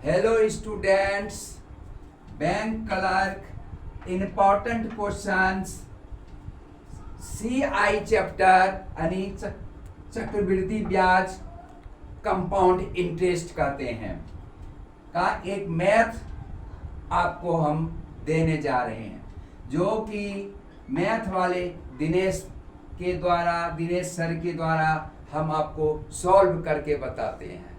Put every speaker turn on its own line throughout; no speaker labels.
Hello students, bank clerk important questions CI chapter यानी चक्रवृद्धि ब्याज कंपाउंड इंटरेस्ट कहते हैं का एक मैथ आपको हम देने जा रहे हैं, जो कि मैथ वाले दिनेश सर के द्वारा हम आपको सॉल्व करके बताते हैं।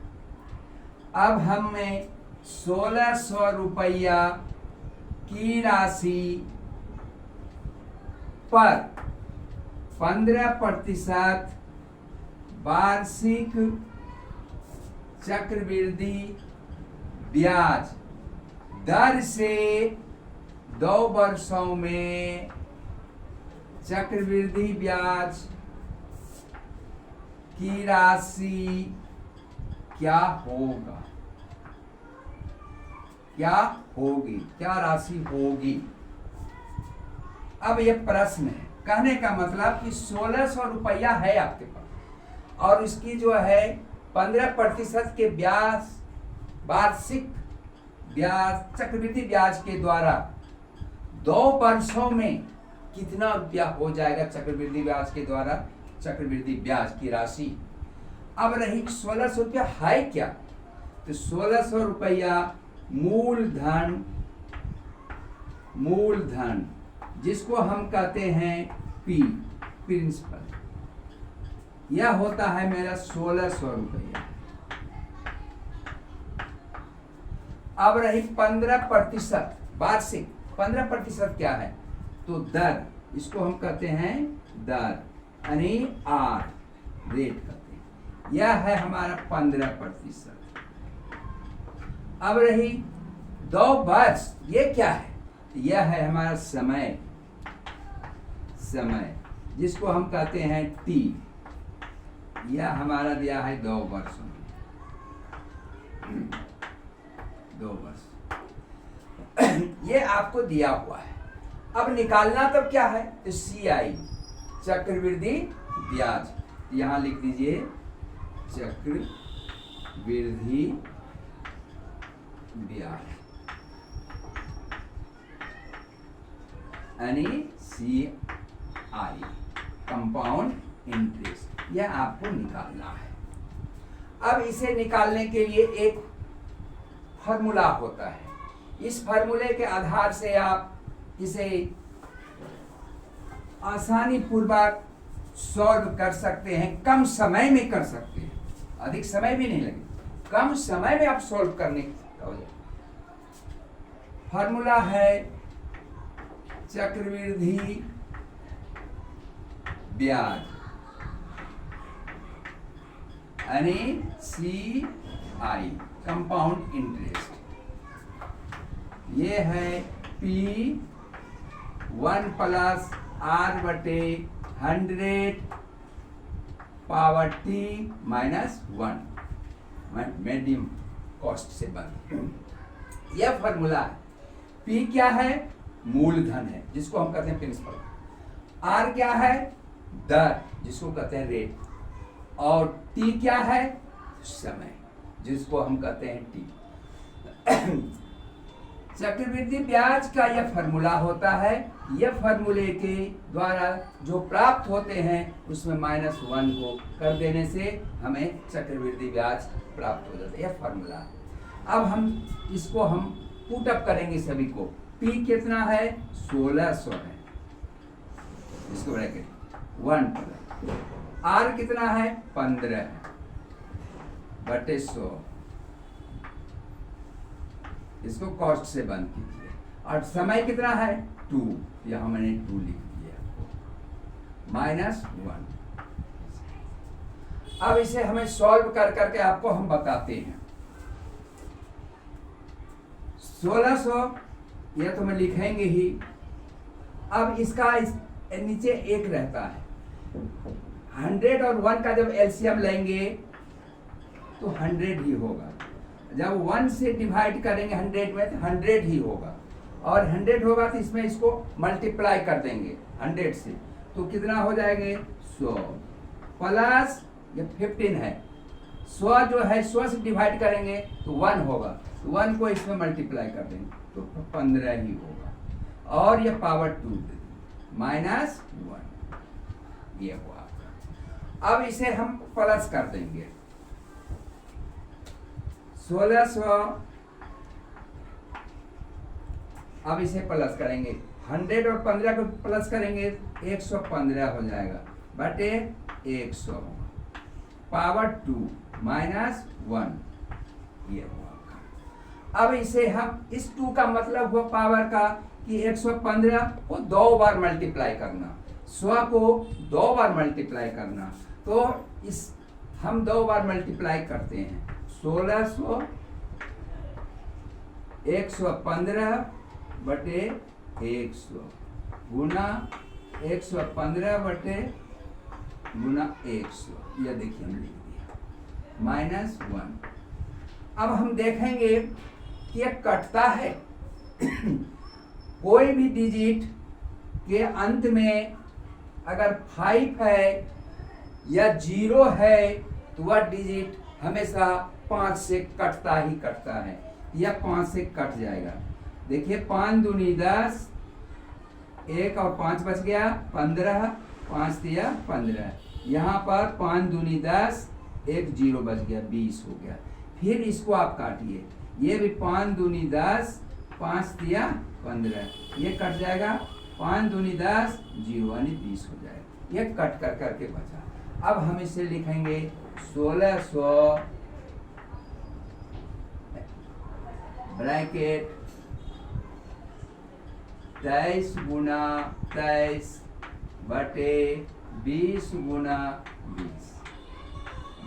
अब हमें 1600 रुपया की राशि पर 15% वार्षिक चक्रवृद्धि ब्याज दर से 2 वर्षों में चक्रवृद्धि ब्याज की राशि क्या होगा, क्या राशि होगी। अब ये प्रश्न है, कहने का मतलब कि 1600 रुपया है आपके पास और इसकी जो है 15% के ब्याज वार्षिक ब्याज चक्रवृद्धि ब्याज के द्वारा 2 वर्षों में कितना रुपया हो जाएगा चक्रवृद्धि ब्याज के द्वारा चक्रवृद्धि ब्याज की राशि। अब रही 1600 रुपया है क्या, तो 1600 रुपया मूलधन जिसको हम कहते हैं प्रिंसिपल, यह होता है मेरा 1600 रुपया। अब रही 15% वार्षिक, 15% क्या है, तो दर, इसको हम कहते हैं दर यानी R रेट कहते हैं, यह है हमारा 15%। अब रही 2 वर्ष, ये क्या है, यह है हमारा समय जिसको हम कहते हैं T, यह हमारा दिया है 2 वर्षों में, 2 वर्ष ये आपको दिया हुआ है। अब निकालना तब क्या है, तो CI चक्रवृद्धि ब्याज, यहां लिख दीजिए चक्रवृद्धि ब्याज यानी CI कंपाउंड इंटरेस्ट, यह आपको निकालना है। अब इसे निकालने के लिए एक फॉर्मूला होता है, इस फॉर्मूले के आधार से आप इसे आसानी पूर्वक सॉल्व कर सकते हैं, कम समय में कर सकते हैं, अधिक समय भी नहीं लगे, कम समय में आप सॉल्व करने का हो जाए। फॉर्मूला है चक्रवृद्धि ब्याज यानी CI कंपाउंड इंटरेस्ट, ये है P1 + R/100 power T - 1 medium cost से बन, यह फॉर्मूला है। P क्या है, मूलधन है जिसको हम कहते हैं प्रिंसिपल, R क्या है, दर जिसको कहते हैं रेट, और T क्या है, समय जिसको हम कहते हैं T। चक्रवृद्धि ब्याज का यह फॉर्मूला होता है, यह फॉर्मूले के द्वारा जो प्राप्त होते हैं उसमें -1 को कर देने से हमें चक्रवृद्धि ब्याज प्राप्त हो जाता है, यह फॉर्मूला है। अब हम इसको पुट अप करेंगे सभी को। P कितना है, 1600 है, इसको ब्रैकेट 1 R कितना है, 15 है बटे 100, इसको कॉस्ट से बंद कीजिए, और समय कितना है 2, यहां मैंने 2 लिख दिया -1। अब इसे हमें सॉल्व कर करके आपको हम बताते हैं। 1600 यह तो हम लिखेंगे ही। अब इसका नीचे 1 रहता है, 100 और 1 का जब LCM लेंगे तो 100 ही होगा, जब 1 से डिवाइड करेंगे 100 में तो 100 ही होगा, और 100 होगा तो इसमें इसको मल्टीप्लाई कर देंगे 100 से, तो कितना हो जाएंगे 100 प्लस ये 15 है 100 जो है 100 से डिवाइड करेंगे तो 1 होगा, तो 1 को इसमें मल्टीप्लाई कर देंगे तो 15 ही होगा, और ये पावर 2 माइनस 1 ये हुआ आपका। अब इसे हम प्लस कर देंगे 1600, अब इसे प्लस करेंगे 100 और 15 को प्लस करेंगे 115 हो जाएगा बटे 100 पावर 2 माइनस 1 ये हुआ। अब इसे हम इस 2 का मतलब हुआ पावर का कि 115 को 2 बार मल्टीप्लाई करना, 100 को 2 बार मल्टीप्लाई करना, तो इस हम 2 बार मल्टीप्लाई करते हैं 1600 115 बटे 100 गुना 115 बटे गुना 100, यह देखिए हम लिख दिया माइनस 1। अब हम देखेंगे कि यह कटता है कोई भी डिजिट के अंत में अगर 5 है या 0 है तो वह डिजिट हमेशा 5 से कटता ही कटता है, यह 5 से कट जाएगा। देखिए 5 दूनी 10, 1 और 5 बच गया 15, 5 दिया 15, यहाँ पर 5 दूनी 10, 1 0 बच गया 20 हो गया। फिर इसको आप काटिए, ये भी 5 दूनी 10, 5 दिया 15, ये कट जाएगा 5 दूनी 10, 0 यानी 20 हो जाएगा, ये कट कर करके बचा। अब हम इसे लिखेंगे 1600 ब्रैकेट 23 गुना 23 बटे 20 गुना 20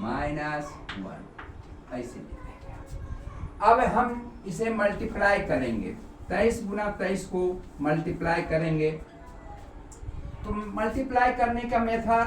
माइनस 1 ऐसे लिखेंगे। अब हम इसे मल्टीप्लाई करेंगे 23 गुना 23 को मल्टीप्लाई करेंगे, तो मल्टीप्लाई करने का मेथड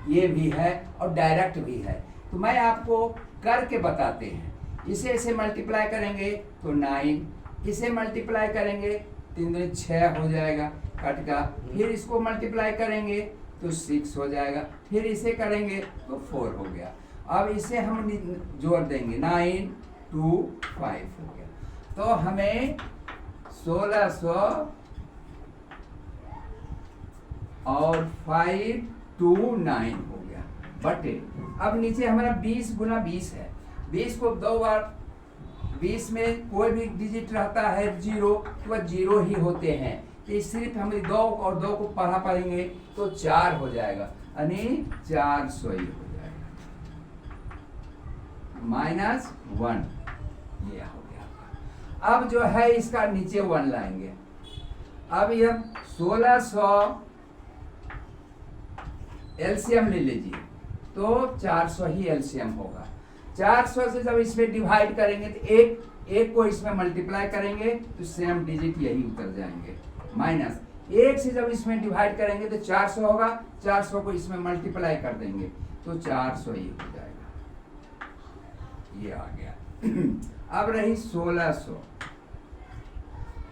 ये भी है और डायरेक्ट भी है, तो मैं आपको करके बताते हैं। इसे इसे मल्टीप्लाई करेंगे तो 9, इसे मल्टीप्लाई करेंगे 3 दूनी 6 हो जाएगा कट का, फिर इसको मल्टीप्लाई करेंगे तो 6 हो जाएगा, फिर इसे करेंगे तो 4 हो गया। अब इसे हम जोड़ देंगे 9 2 5 हो गया, तो हमें 1600 और 5 2 9 हो गया बटे, अब नीचे हमारा 20 गुना 20 है, 20 को 2 बार, 20 में कोई भी डिजिट रहता है 0 तो वह 0 ही होते हैं, तो सिर्फ हम 2 और 2 को पढ़ा पाएंगे तो 4 हो जाएगा, यानी 400 ही हो जाएगा माइनस 1 ये हो गया। अब जो है इसका नीचे 1 लाएंगे, अब यह 1600 एलसीएम ले लीजिए तो 400 ही एलसीएम होगा। 400 से जब इसमें डिवाइड करेंगे तो एक को इसमें मल्टीप्लाई करेंगे तो सेम डिजिट यही उतर जाएंगे, माइनस 1 से जब इसमें डिवाइड करेंगे तो 400 होगा, 400 को इसमें मल्टीप्लाई कर देंगे तो 400 ही हो जाएगा, ये आ गया। अब रही 1600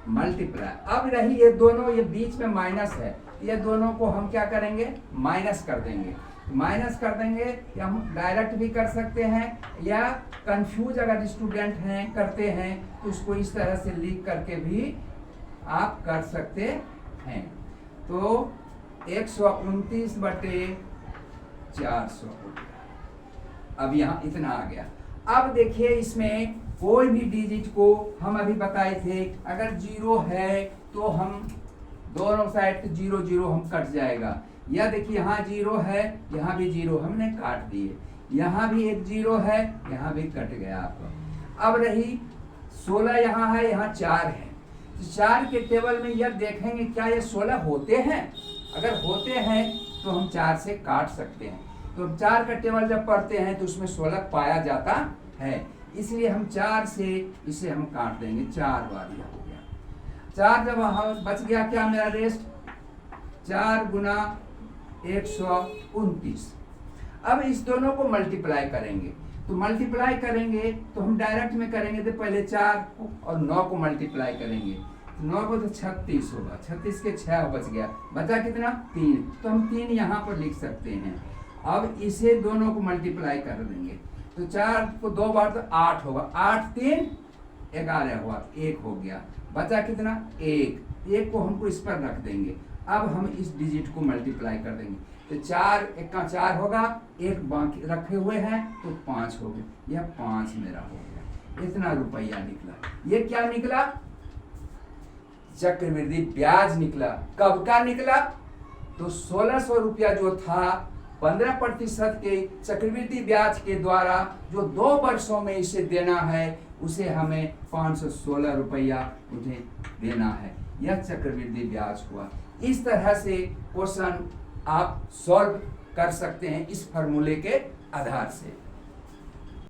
मल्टीप्लाई, अब रही ये दोनों, ये बीच में माइनस है, ये दोनों को हम क्या करेंगे माइनस कर देंगे, माइनस कर देंगे, या हम डायरेक्ट भी कर सकते हैं, या कंफ्यूज अगर स्टूडेंट हैं करते हैं तो उसको इस तरह से लिख करके भी आप कर सकते हैं। तो 129 बटे 400 हो गया। अब यहाँ इतना आ गया। अब देखिए इसमें कोई भी डिजिट को हम अभी बताए थे, अगर 0 है तो हम दोनों साइड 0 0 हम कट जाएगा। यह देखिए यहाँ 0 है, यहाँ भी 0 हमने काट दिए, यहाँ भी एक 0 है, यहाँ भी कट गया आपका। अब रही 16 यहाँ है, यहाँ 4 है, तो 4 के टेबल में यह देखेंगे क्या ये 16 होते हैं, अगर होते हैं तो हम 4 से काट सकते हैं। तो 4 का टेबल जब पढ़ते हैं तो उसमें 16 पाया जाता है, इसलिए हम 4 से इसे हम काट देंगे, 4 बार यह हो गया। 4 जब हम बच गया क्या मेरा रेस्ट, 4 गुना 129। अब इस दोनों को मल्टीप्लाई करेंगे, तो मल्टीप्लाई करेंगे तो हम डायरेक्ट में करेंगे तो पहले 4 और 9 को मल्टीप्लाई करेंगे, 9 को तो 36 होगा, 36 के 6 बच गया, बचा कितना 3, तो हम 3 यहाँ पर लिख सकते हैं। अब इसे दोनों को मल्टीप्लाई कर देंगे, तो 4 को 2 बार तो 8 होगा, 8 3 11 हुआ, 1 हो गया, बचा कितना 1 को हमको इस पर रख देंगे। अब हम इस डिजिट को मल्टीप्लाई कर देंगे, तो 4 1 का 4 होगा, 1 बाकी रखे हुए हैं तो 5 हो गए, यह 5 मेरा हो गया, इतना रुपया निकला। ये क्या निकला? चक्रवृद्धि ब्याज निकला। कब का निकला? तो 1600 रुपया जो था 15% के चक्रवृद्धि ब्याज के द्वारा जो 2 वर्षों में इसे देना है, उसे हमें 516 रुपया उन्हें देना है। यह चक्रवृद्धि ब्याज हुआ। इस तरह से क्वेश्चन आप सॉल्व कर सकते हैं इस फॉर्मूले के आधार से।